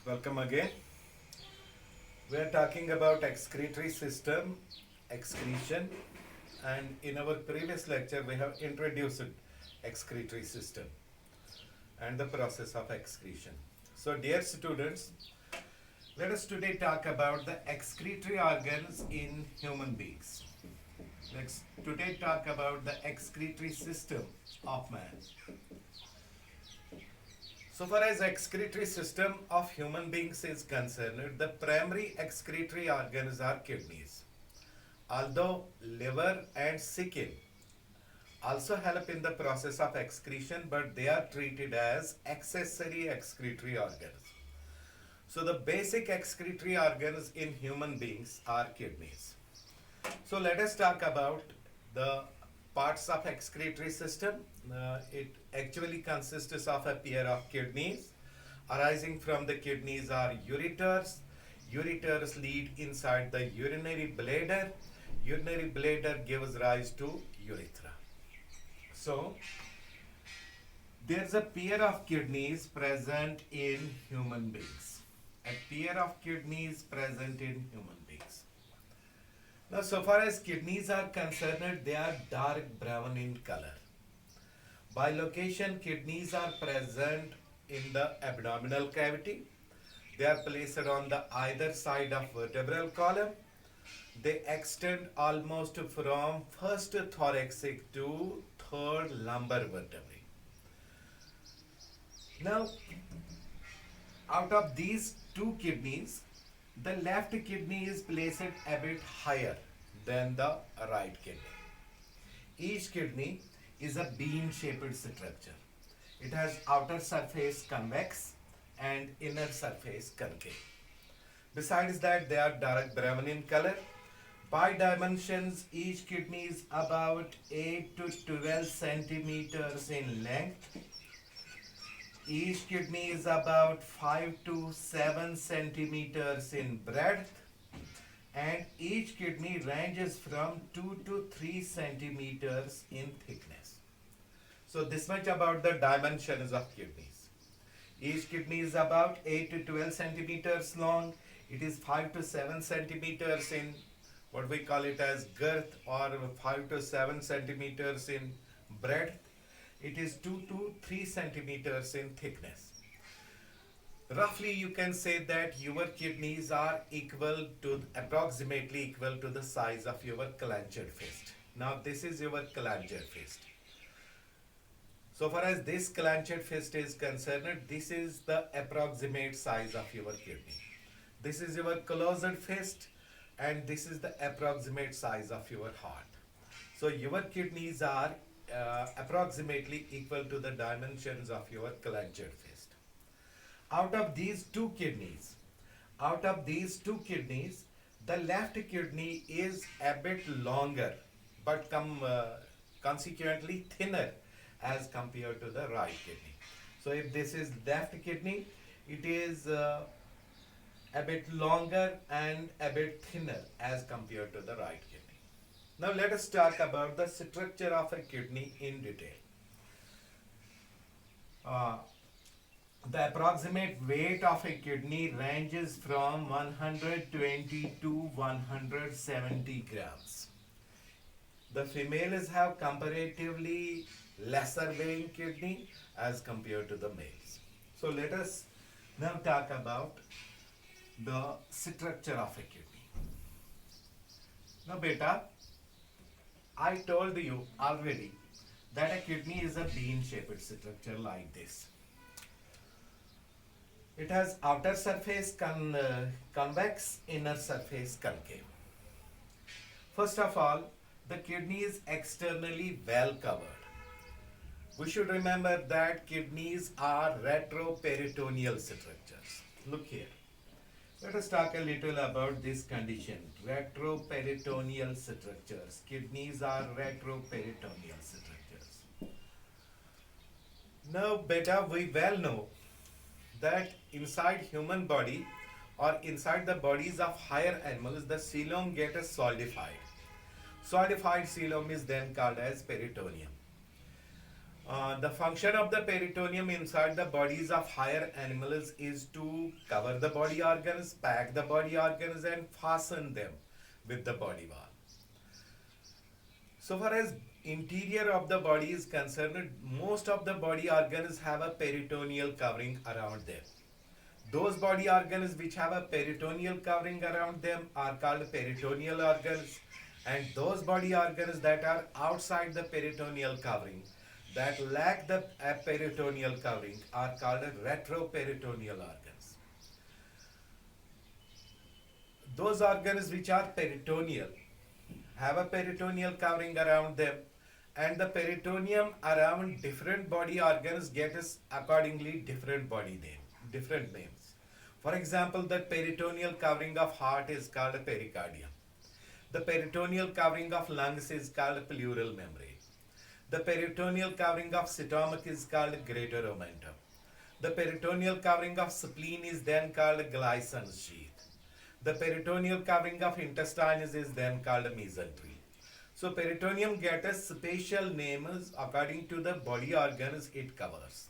Welcome again. We are talking about excretory system, excretion, and in our previous lecture we have introduced excretory system and the process of excretion. So dear students, let us today talk about the excretory organs in human beings. Let's today talk about the excretory system of man. So far as excretory system of human beings is concerned, the primary excretory organs are kidneys. Although liver and skin also help in the process of excretion, but they are treated as accessory excretory organs. So the basic excretory organs in human beings are kidneys. So let us talk about the parts of excretory system. It actually consists of a pair of kidneys. Arising from the kidneys are ureters. Ureters lead inside the urinary bladder. Urinary bladder gives rise to urethra. So there's a pair of kidneys present in human beings. A pair of kidneys present in human beings. Now, so far as kidneys are concerned, they are dark brown in color. By location, kidneys are present in the abdominal cavity. They are placed on the either side of vertebral column. They extend almost from first thoracic to third lumbar vertebrae. Now, out of these two kidneys, the left kidney is placed a bit higher than the right kidney. Each kidney is a bean-shaped structure. It has outer surface convex and inner surface concave. Besides that, they are dark brown in color. By dimensions, each kidney is about 8 to 12 centimeters in length. Each kidney is about 5 to 7 centimeters in breadth, and each kidney ranges from 2 to 3 centimeters in thickness. So this much about the dimensions of kidneys. Each kidney is about 8 to 12 centimeters long. It is 5 to 7 centimeters in what we call it as girth, or 5 to 7 centimeters in breadth. It is 2 to 3 centimeters in thickness. Roughly you can say that your kidneys are approximately equal to the size of your clenched fist. Now this is your clenched fist. So far as this clenched fist is concerned, this is the approximate size of your kidney. This is your closed fist, and this is the approximate size of your heart. So your kidneys are approximately equal to the dimensions of your clenched fist. Out of these two kidneys, the left kidney is a bit longer, but consequently thinner as compared to the right kidney. So if this is left kidney, it is a bit longer and a bit thinner as compared to the right kidney. Now let us talk about the structure of a kidney in detail. The approximate weight of a kidney ranges from 120 to 170 grams. The females have comparatively lesser weighing kidney as compared to the males. So let us now talk about the structure of a kidney. Now beta, I told you already that a kidney is a bean-shaped structure like this. It has outer surface convex, inner surface concave. First of all, the kidney is externally well covered. We should remember that kidneys are retroperitoneal structures. Look here. Let us talk a little about this condition. Retroperitoneal structures. Kidneys are retroperitoneal structures. Now, beta, we well know that inside human body or inside the bodies of higher animals, the coelom gets solidified. Solidified coelom is then called as peritoneum. The function of the peritoneum inside the bodies of higher animals is to cover the body organs, pack the body organs, and fasten them with the body wall. So far as interior of the body is concerned, most of the body organs have a peritoneal covering around them. Those body organs which have a peritoneal covering around them are called peritoneal organs, and those body organs that are outside the peritoneal covering, that lack the peritoneal covering, are called retroperitoneal organs. Those organs which are peritoneal have a peritoneal covering around them, and the peritoneum around different body organs gets accordingly different names. For example, the peritoneal covering of heart is called pericardium. The peritoneal covering of lungs is called pleural membrane. The peritoneal covering of stomach is called greater omentum. The peritoneal covering of spleen is then called Gleason's sheath. The peritoneal covering of intestines is then called mesentery. So peritoneum gets special names according to the body organs it covers.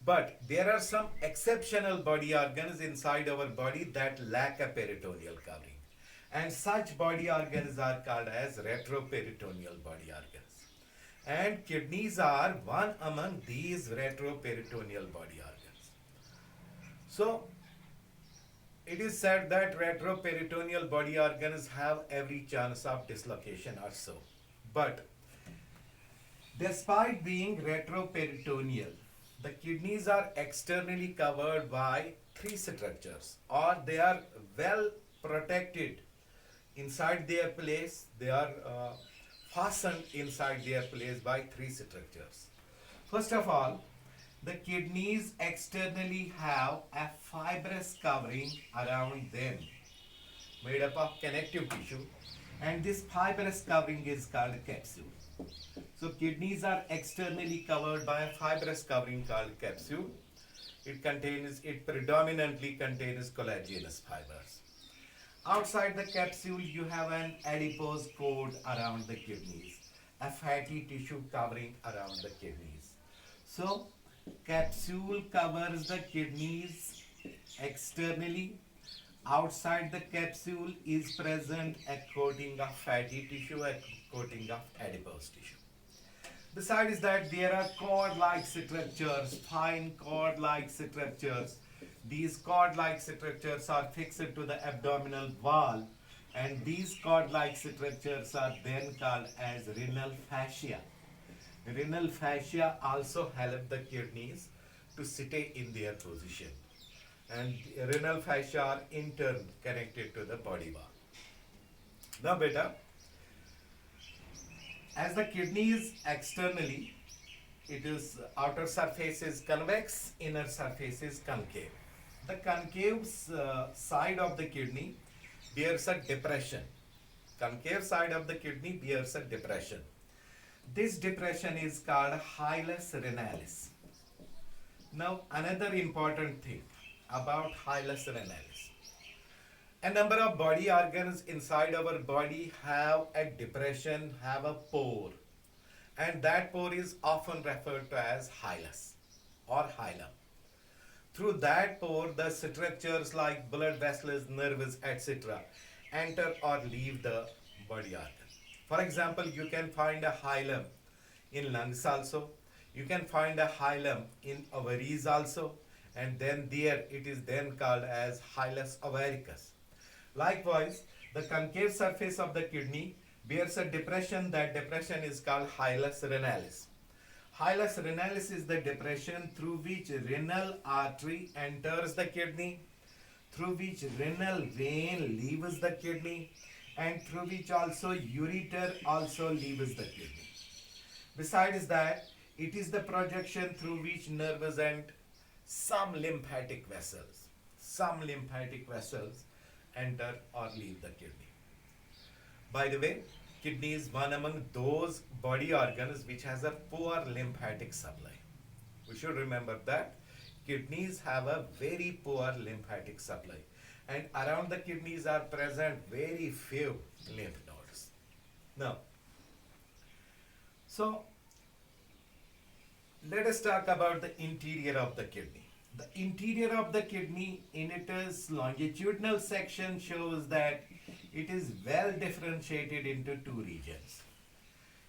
But there are some exceptional body organs inside our body that lack a peritoneal covering. And such body organs are called as retroperitoneal body organs. And kidneys are one among these retroperitoneal body organs. So, it is said that retroperitoneal body organs have every chance of dislocation or so. But despite being retroperitoneal, the kidneys are externally covered by three structures, or they are well protected inside their place. They are fastened inside their place by three structures. First of all, the kidneys externally have a fibrous covering around them made up of connective tissue, and this fibrous covering is called capsule. So kidneys are externally covered by a fibrous covering called capsule. It predominantly contains collagenous fibers. Outside the capsule, you have an adipose coat around the kidneys, a fatty tissue covering around the kidneys. So capsule covers the kidneys externally. Outside the capsule is present a coating of fatty tissue, a coating of adipose tissue. Besides that, there are cord-like structures, fine cord-like structures. These cord-like structures are fixed to the abdominal wall, and these cord-like structures are then called as renal fascia. Renal fascia also help the kidneys to stay in their position, and renal fascia are in turn connected to the body wall. Now beta, as the kidney is externally, it is outer surface is convex, inner surface is concave. The concave side of the kidney bears a depression. Concave side of the kidney bears a depression. This depression is called hilus renalis. Now another important thing about hilus renalis. A number of body organs inside our body have a depression, have a pore, and that pore is often referred to as hilus or hilum. Through that pore, the structures like blood vessels, nerves, etc. enter or leave the body organ. For example, you can find a hilum in lungs also. You can find a hilum in ovaries also, and then there it is then called as hilus ovaricus. Likewise, the concave surface of the kidney bears a depression. That depression is called hilus renalis. Hilus renalis is the depression through which renal artery enters the kidney, through which renal vein leaves the kidney, and through which also ureter also leaves the kidney. Besides that, it is the projection through which nerves and some lymphatic vessels enter or leave the kidney. By the way, kidney is one among those body organs which has a poor lymphatic supply. We should remember that kidneys have a very poor lymphatic supply, and around the kidneys are present very few lymph nodes. Now, so let us talk about the interior of the kidney. The interior of the kidney in its longitudinal section shows that it is well differentiated into two regions.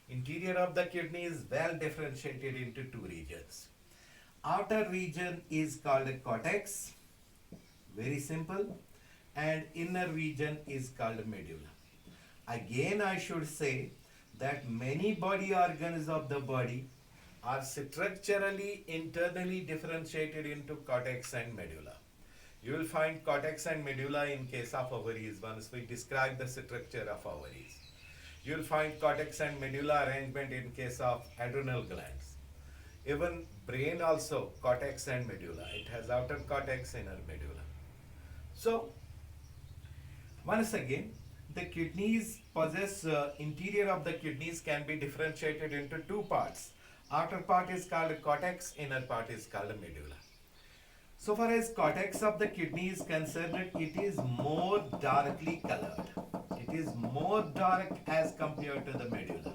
Interior of the kidney is well differentiated into two regions. Outer region is called a cortex, very simple, and inner region is called medulla. Again, I should say that many body organs of the body are structurally internally differentiated into cortex and medulla. You will find cortex and medulla in case of ovaries once we describe the structure of ovaries. You will find cortex and medulla arrangement in case of adrenal glands. Even brain also cortex and medulla. It has outer cortex, inner medulla. So once again, the kidneys possess interior of the kidneys can be differentiated into two parts. Outer part is called cortex, inner part is called medulla. So far as cortex of the kidney is concerned, it is more darkly colored. It is more dark as compared to the medulla.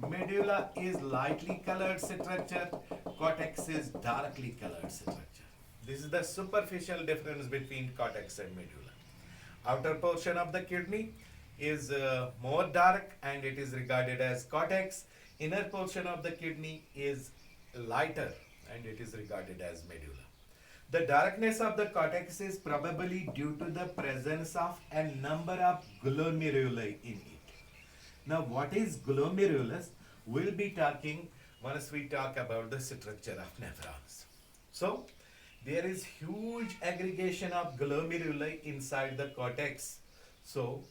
Medulla is lightly colored structure, cortex is darkly colored structure. This is the superficial difference between cortex and medulla. Outer portion of the kidney is more dark and it is regarded as cortex. Inner portion of the kidney is lighter and it is regarded as medulla. The darkness of the cortex is probably due to the presence of a number of glomeruli in it. Now, what is glomerulus? We'll be talking once we talk about the structure of nephrons. So, there is huge aggregation of glomeruli inside the cortex. So,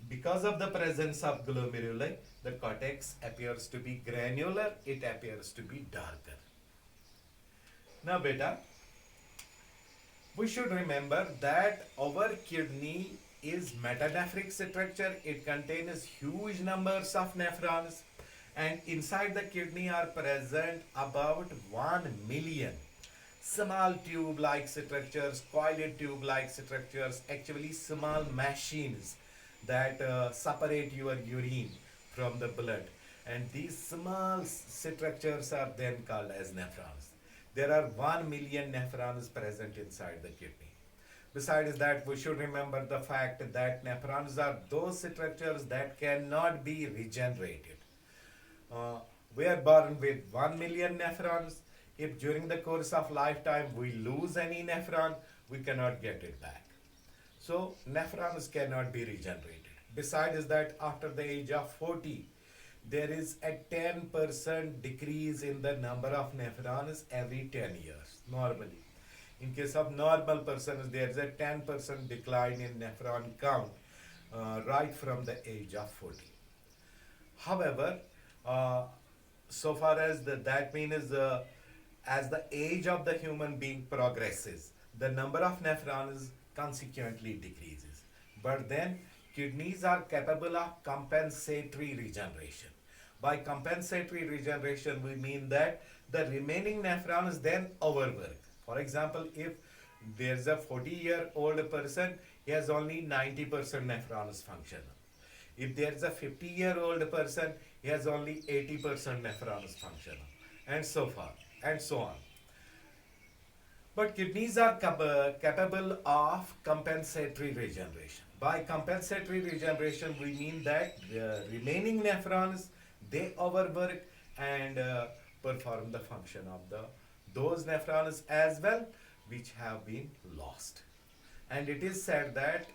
because of the presence of glomeruli, the cortex appears to be granular, it appears to be darker. Now beta, we should remember that our kidney is metanephric structure. It contains huge numbers of nephrons and inside the kidney are present about 1 million small tube-like structures, coiled tube-like structures, actually small machines that separate your urine from the blood. And these small structures are then called as nephrons. There are 1 million nephrons present inside the kidney. Besides that, we should remember the fact that nephrons are those structures that cannot be regenerated. We are born with 1 million nephrons. If during the course of lifetime we lose any nephron, we cannot get it back. So nephrons cannot be regenerated. Besides that, after the age of 40, there is a 10% decrease in the number of nephrons every 10 years, normally. In case of normal persons, there is a 10% decline in nephron count right from the age of 40. However, so far as that means as the age of the human being progresses, the number of nephrons consequently decreases. But then kidneys are capable of compensatory regeneration. By compensatory regeneration, we mean that the remaining nephrons then overwork. For example, if there's a 40-year-old person, he has only 90% nephrons function. If there's a 50-year-old person, he has only 80% nephrons function, and so forth, and so on. But kidneys are capable of compensatory regeneration. By compensatory regeneration, we mean that the remaining nephrons, they overwork and perform the function of those nephrons as well, which have been lost. And it is said that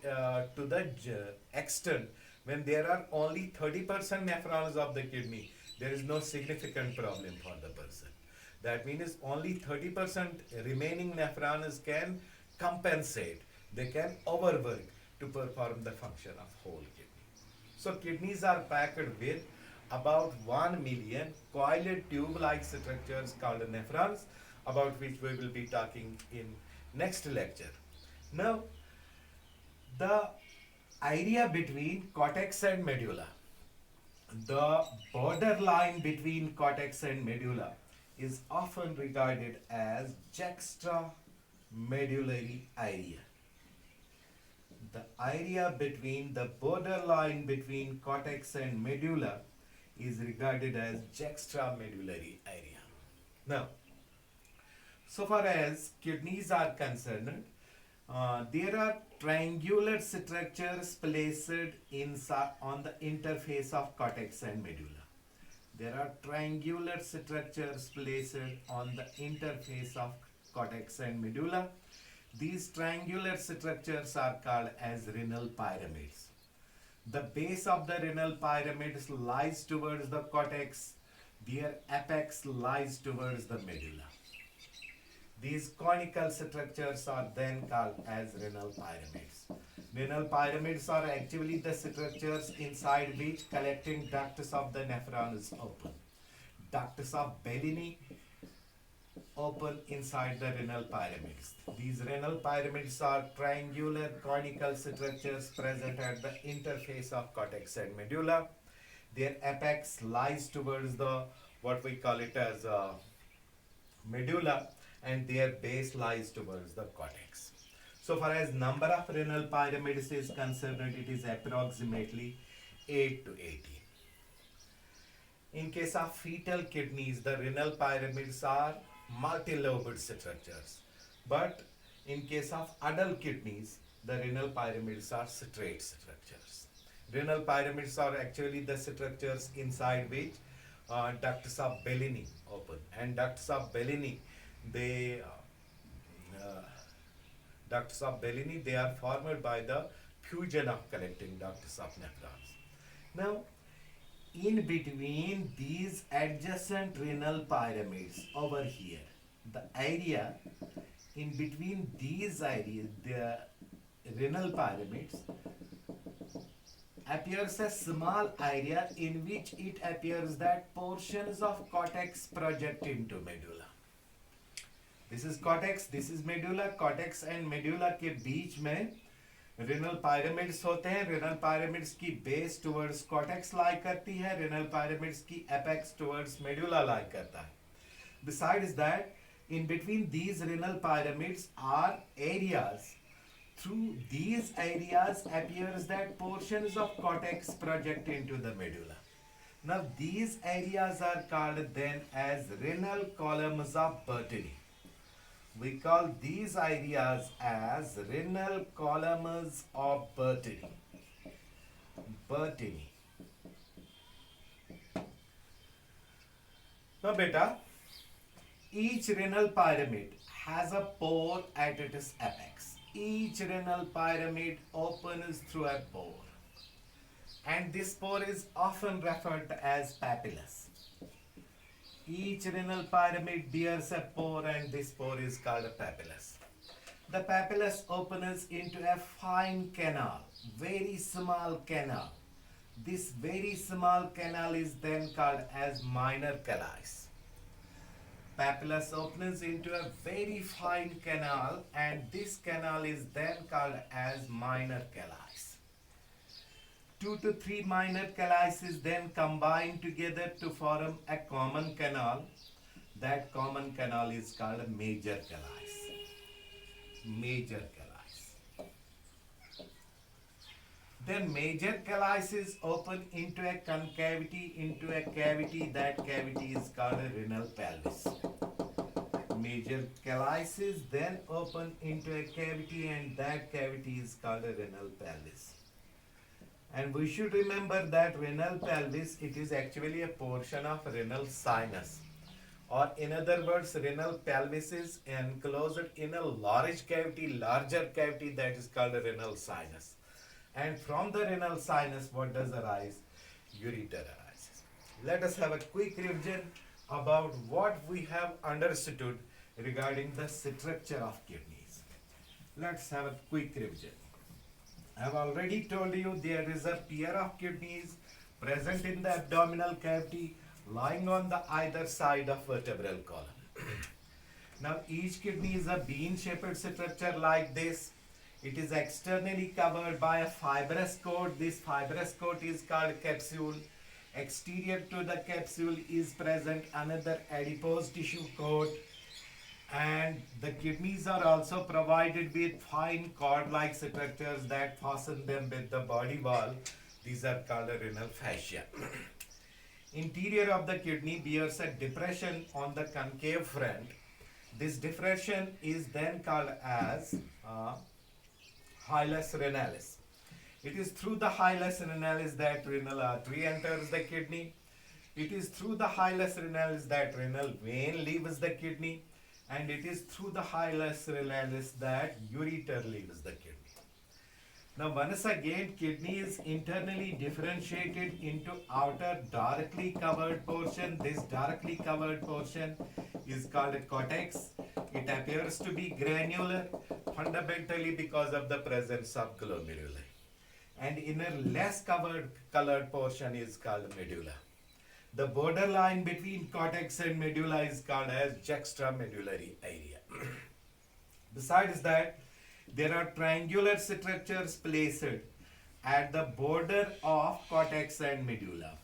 to the extent when there are only 30% nephrons of the kidney, there is no significant problem for the person. That means only 30% remaining nephrons can compensate, they can overwork to perform the function of whole kidney. So kidneys are packed with about 1 million coiled tube-like structures called nephrons, about which we will be talking in next lecture. Now, the area between cortex and medulla, the borderline between cortex and medulla is often regarded as juxtamedullary area. The area between the borderline between cortex and medulla is regarded as juxtamedullary area. Now, so far as kidneys are concerned, there are triangular structures placed inside on the interface of cortex and medulla. There are triangular structures placed on the interface of cortex and medulla. These triangular structures are called as renal pyramids. The base of the renal pyramids lies towards the cortex. Their apex lies towards the medulla. These conical structures are then called as renal pyramids. Renal pyramids are actually the structures inside which collecting ducts of the nephrons open. Ducts of Bellini open inside the renal pyramids. These renal pyramids are triangular conical structures present at the interface of cortex and medulla. Their apex lies towards the what we call it as medulla, and their base lies towards the cortex. So far as number of renal pyramids is concerned, it is approximately 8 to 18. In case of fetal kidneys, the renal pyramids are multi-lobed structures. But in case of adult kidneys, the renal pyramids are straight structures. Renal pyramids are actually the structures inside which ducts of Bellini open. And ducts of Bellini, they are formed by the fusion of collecting ducts of nephrons. Now, in between these adjacent renal pyramids over here, the area in between these areas, the renal pyramids, appears a small area in which it appears that portions of cortex project into medulla. This is cortex, this is medulla. cortex and medulla के बीच में renal pyramids होते हैं. renal pyramids की base towards cortex lie करती है. renal pyramids की apex towards medulla lie करता है. Besides that, in between these renal pyramids are areas. Through these areas appears that portions of cortex project into the medulla. Now these areas are called then as renal columns of Bertini. We call these areas as renal columns of Bertini. Bertini. Now beta, each renal pyramid has a pore at its apex. Each renal pyramid opens through a pore, and this pore is often referred to as papillus. Each renal pyramid bears a pore, and this pore is called a papillus. The papillus opens into a fine canal, very small canal. This very small canal is then called as minor calyx. Papillus opens into a very fine canal, and this canal is then called as minor calyx. 2 to 3 minor calyces then combine together to form a common canal. That common canal is called a major calyx. Major calyx. Then major calyces open into a concavity, into a cavity. That cavity is called a renal pelvis. Major calyces then open into a cavity, and that cavity is called a renal pelvis. And we should remember that renal pelvis, it is actually a portion of renal sinus. Or in other words, renal pelvis is enclosed in a large cavity, larger cavity, that is called a renal sinus. And from the renal sinus, what does arise? Ureter arises. Let us have a quick revision about what we have understood regarding the structure of kidneys. Let's have a quick revision. I have already told you there is a pair of kidneys present in the abdominal cavity lying on the either side of vertebral column. Now each kidney is a bean-shaped structure like this. It is externally covered by a fibrous coat. This fibrous coat is called capsule. Exterior to the capsule is present another adipose tissue coat. And the kidneys are also provided with fine cord-like structures that fasten them with the body wall. These are called renal fascia. Interior of the kidney bears a depression on the concave front. This depression is then called as hilus renalis. It is through the hilus renalis that renal artery enters the kidney. It is through the hilus renalis that renal vein leaves the kidney, and it is through the hilus renalis that ureter leaves the kidney. Now, once again, kidney is internally differentiated into outer darkly covered portion. This darkly covered portion is called a cortex. It appears to be granular, fundamentally because of the presence of glomeruli. And inner less colored portion is called medulla. The borderline between cortex and medulla is called as juxtamedullary area. Besides that, there are triangular structures placed at the border of cortex and medulla.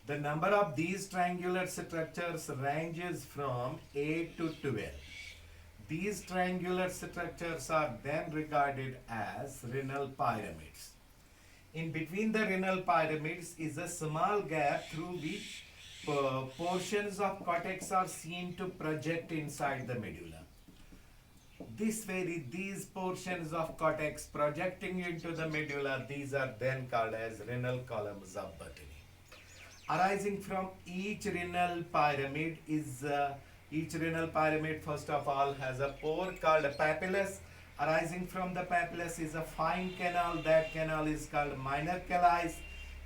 The number of these triangular structures ranges from 8 to 12. These triangular structures are then regarded as renal pyramids. In between the renal pyramids is a small gap through which portions of cortex are seen to project inside the medulla. This way, these portions of cortex projecting into the medulla, these are then called as renal columns of Botany. Arising from each renal pyramid first of all has a pore called a papillus. Arising from the papillus is a fine canal. That canal is called minor calyx.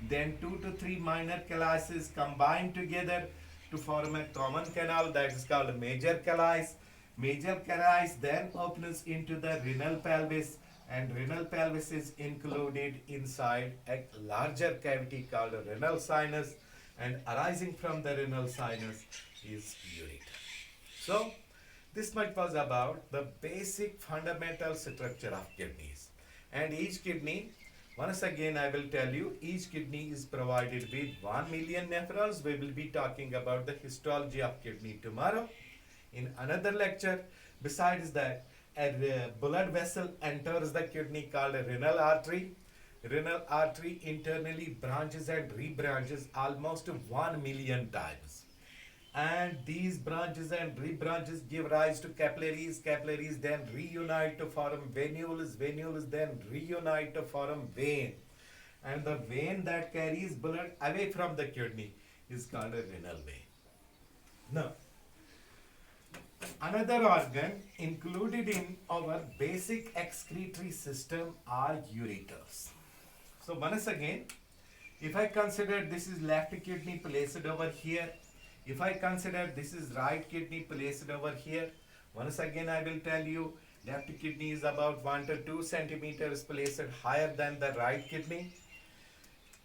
Then 2 to 3 minor calyces combine together to form a common canal that is called major calyx. Major calyx then opens into the renal pelvis, and renal pelvis is included inside a larger cavity called a renal sinus, and arising from the renal sinus is ureter. So, this much was about the basic fundamental structure of kidneys. And each kidney, once again I will tell you, each kidney is provided with 1 million nephrons. We will be talking about the histology of kidney tomorrow in another lecture. Besides that, a blood vessel enters the kidney called a renal artery. Renal artery internally branches and rebranches almost 1 million times. And these branches and rebranches give rise to capillaries. Capillaries then reunite to form venules. Venules then reunite to form vein. And the vein that carries blood away from the kidney is called a renal vein. Now, another organ included in our basic excretory system are ureters. So once again, if I consider this is left kidney placed over here, if I consider this is right kidney placed over here, once again I will tell you left kidney is about 1 to 2 centimeters placed higher than the right kidney.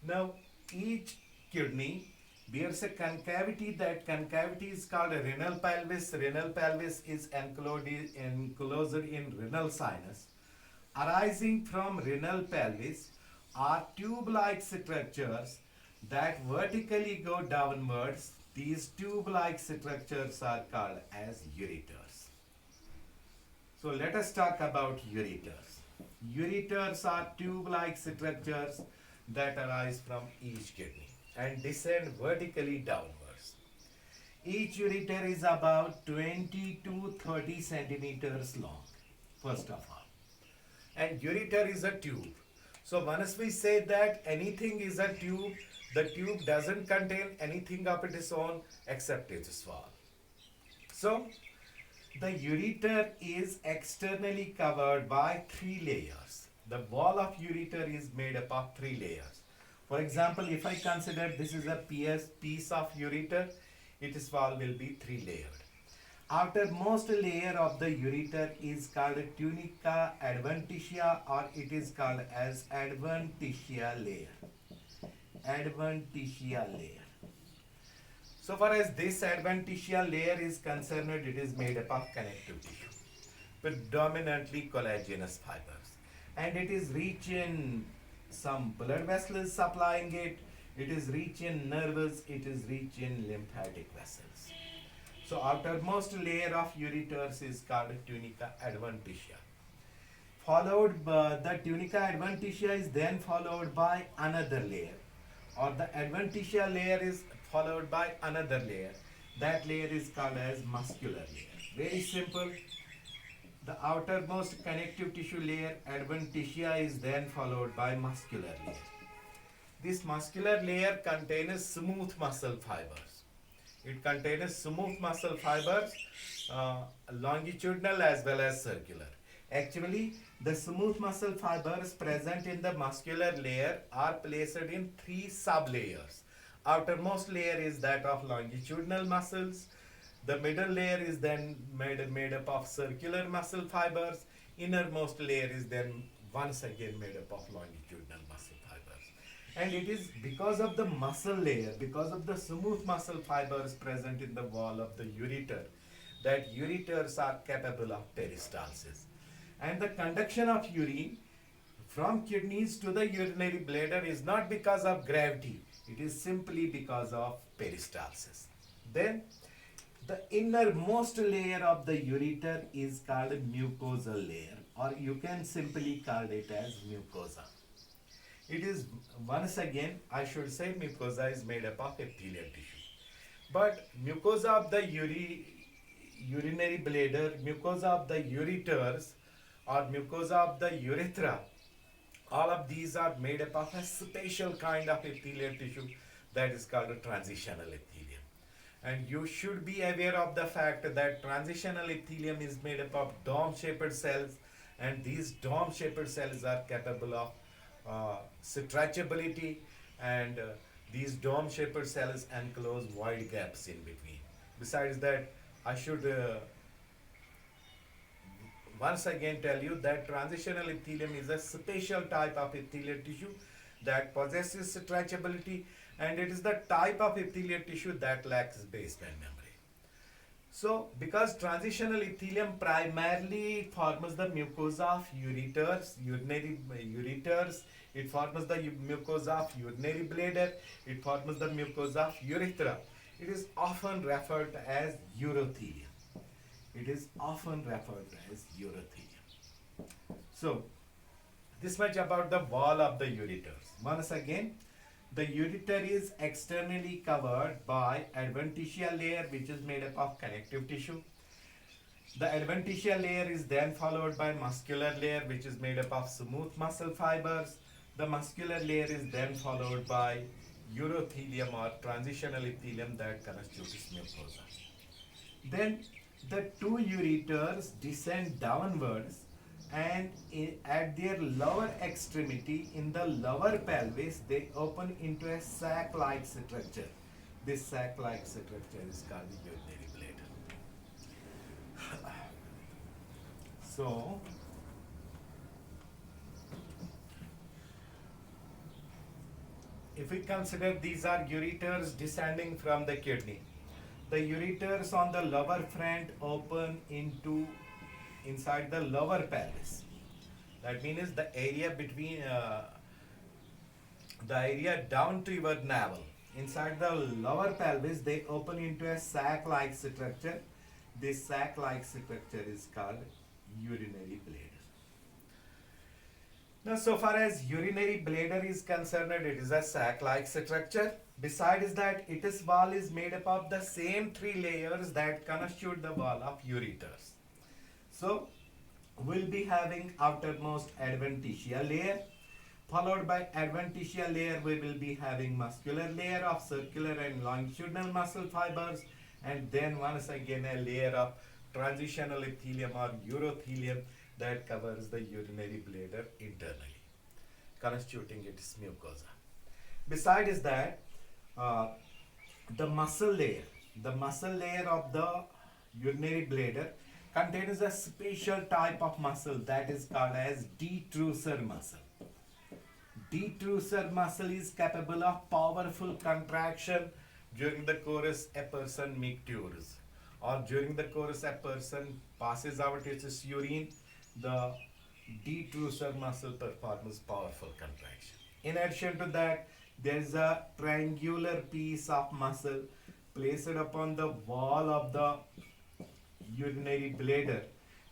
Now each kidney bears a concavity. That concavity is called a renal pelvis. Renal pelvis is enclosed in renal sinus. Arising from renal pelvis are tube-like structures that vertically go downwards. These tube-like structures are called as ureters. So let us talk about ureters. Ureters are tube-like structures that arise from each kidney and descend vertically downwards. Each ureter is about 20 to 30 centimeters long, first of all. And ureter is a tube. So once we say that anything is a tube, the tube doesn't contain anything of its own except its wall. So the ureter is externally covered by 3 layers. The wall of ureter is made up of 3 layers. For example, if I consider this is a piece of ureter, its wall will be 3 layered. Outermost layer of the ureter is called tunica adventitia, or it is called as adventitia layer. Adventitia layer. So far as this adventitia layer is concerned, it is made up of connective tissue, predominantly collagenous fibers, and it is rich in some blood vessels supplying it. It is rich in nerves. It is rich in lymphatic vessels. So outermost layer of ureters is called tunica adventitia. Followed by the tunica adventitia is then followed by another layer, or the adventitia layer is followed by another layer. That layer is called as muscular layer. Very simple. The outermost connective tissue layer, adventitia, is then followed by muscular layer. This muscular layer contains smooth muscle fibers. It contains smooth muscle fibers, longitudinal as well as circular. Actually, the smooth muscle fibers present in the muscular layer are placed in three sublayers. Outermost layer is that of longitudinal muscles. The middle layer is then made up of circular muscle fibers. Innermost layer is then once again made up of longitudinal muscle fibers. And it is because of the muscle layer, because of the smooth muscle fibers present in the wall of the ureter, that ureters are capable of peristalsis. And the conduction of urine from kidneys to the urinary bladder is not because of gravity, it is simply because of peristalsis. Then the innermost layer of the ureter is called mucosal layer, or you can simply call it as mucosa. It is, once again, I should say mucosa is made up of epithelial tissue. But mucosa of the urinary bladder, mucosa of the ureters, or mucosa of the urethra, all of these are made up of a special kind of epithelial tissue that is called a transitional epithelium. And you should be aware of the fact that transitional epithelium is made up of dome-shaped cells, and these dome-shaped cells are capable of stretchability, and these dome-shaped cells enclose wide gaps in between. Besides that, I should once again tell you that transitional epithelium is a special type of epithelial tissue that possesses stretchability, and it is the type of epithelial tissue that lacks basement membrane. So, because transitional epithelium primarily forms the mucosa of ureters, urinary ureters, it forms the mucosa of urinary bladder, it forms the mucosa of urethra, it is often referred to as urothelium. It is often referred to as urothelium. So, this much about the wall of the ureters. Once again, the ureter is externally covered by adventitial layer, which is made up of connective tissue. The adventitial layer is then followed by muscular layer, which is made up of smooth muscle fibers. The muscular layer is then followed by urothelium or transitional epithelium that constitutes mucosa. Then the two ureters descend downwards, and at their lower extremity in the lower pelvis they open into a sac-like structure. This sac-like structure is called the urinary bladder. So if we consider these are ureters descending from the kidney, the ureters on the lower front open into inside the lower pelvis. That means the area between the area down to your navel. Inside the lower pelvis, they open into a sac-like structure. This sac-like structure is called urinary bladder. Now, so far as urinary bladder is concerned, it is a sac-like structure. Besides that, its wall is made up of the same three layers that constitute the wall of ureters. So, we'll be having outermost adventitial layer. Followed by adventitial layer, we will be having muscular layer of circular and longitudinal muscle fibers, and then once again a layer of transitional epithelium or urothelium that covers the urinary bladder internally, constituting its mucosa. Besides that, the muscle layer of the urinary bladder contains a special type of muscle that is called as detrusor muscle. Detrusor muscle is capable of powerful contraction during the course a person mictures, or during the course a person passes out its urine. The detrusor muscle performs powerful contraction. In addition to that, there is a triangular piece of muscle placed upon the wall of the urinary bladder.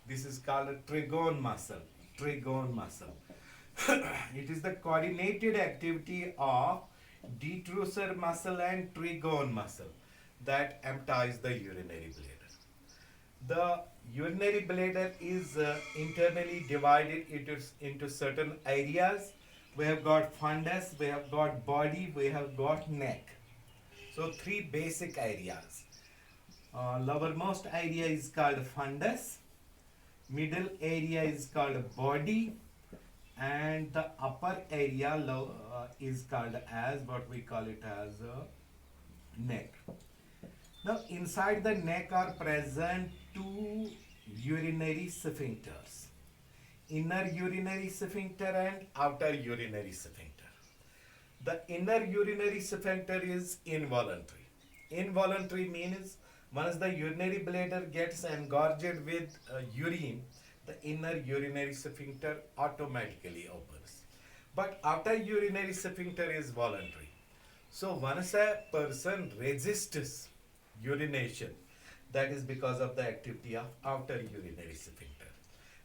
This is called a trigone muscle. Trigone muscle. It is the coordinated activity of detrusor muscle and trigone muscle that empties the urinary bladder. The urinary bladder is internally divided into certain areas. We have got fundus, we have got body, we have got neck. So three basic areas. Lowermost area is called fundus, middle area is called body, and the upper area is called as what we call it as neck. Now inside the neck are present two urinary sphincters, inner urinary sphincter and outer urinary sphincter. The inner urinary sphincter is involuntary. Involuntary means once the urinary bladder gets engorged with urine, the inner urinary sphincter automatically opens. But outer urinary sphincter is voluntary. So once a person resists urination, that is because of the activity of outer urinary sphincter.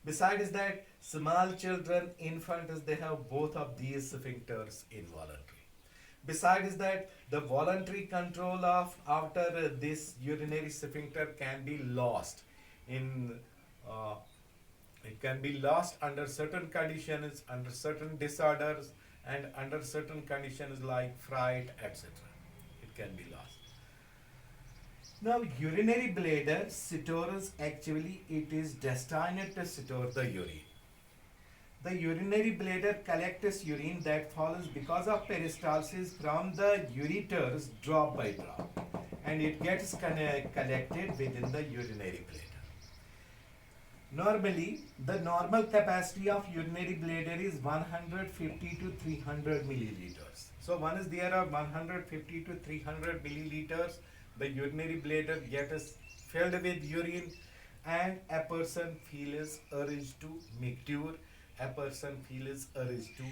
Besides that, small children, infants, they have both of these sphincters involuntary. Besides that, the voluntary control of outer this urinary sphincter can be lost in uh, it can be lost under certain conditions, under certain disorders, and under certain conditions like fright, etc. It can be lost. Now, urinary bladder stores, actually it is destined to store the urine. The urinary bladder collects urine that follows because of peristalsis from the ureters drop by drop, and it gets collected within the urinary bladder. Normally, the normal capacity of urinary bladder is 150 to 300 milliliters. So once there are 150 to 300 milliliters, the urinary bladder gets filled with urine, and a person feels urge to micture, a person feels urge to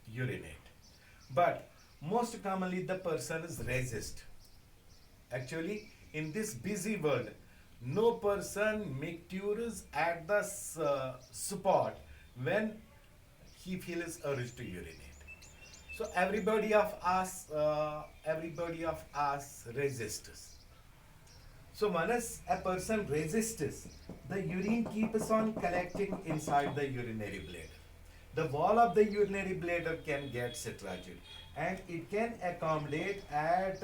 urinate. But most commonly the person is resist. Actually, in this busy world, no person matures at the spot when he feels urge to urinate. So everybody of us resists. So once a person resists, the urine keeps on collecting inside the urinary bladder. The wall of the urinary bladder can get stretched, and it can accommodate at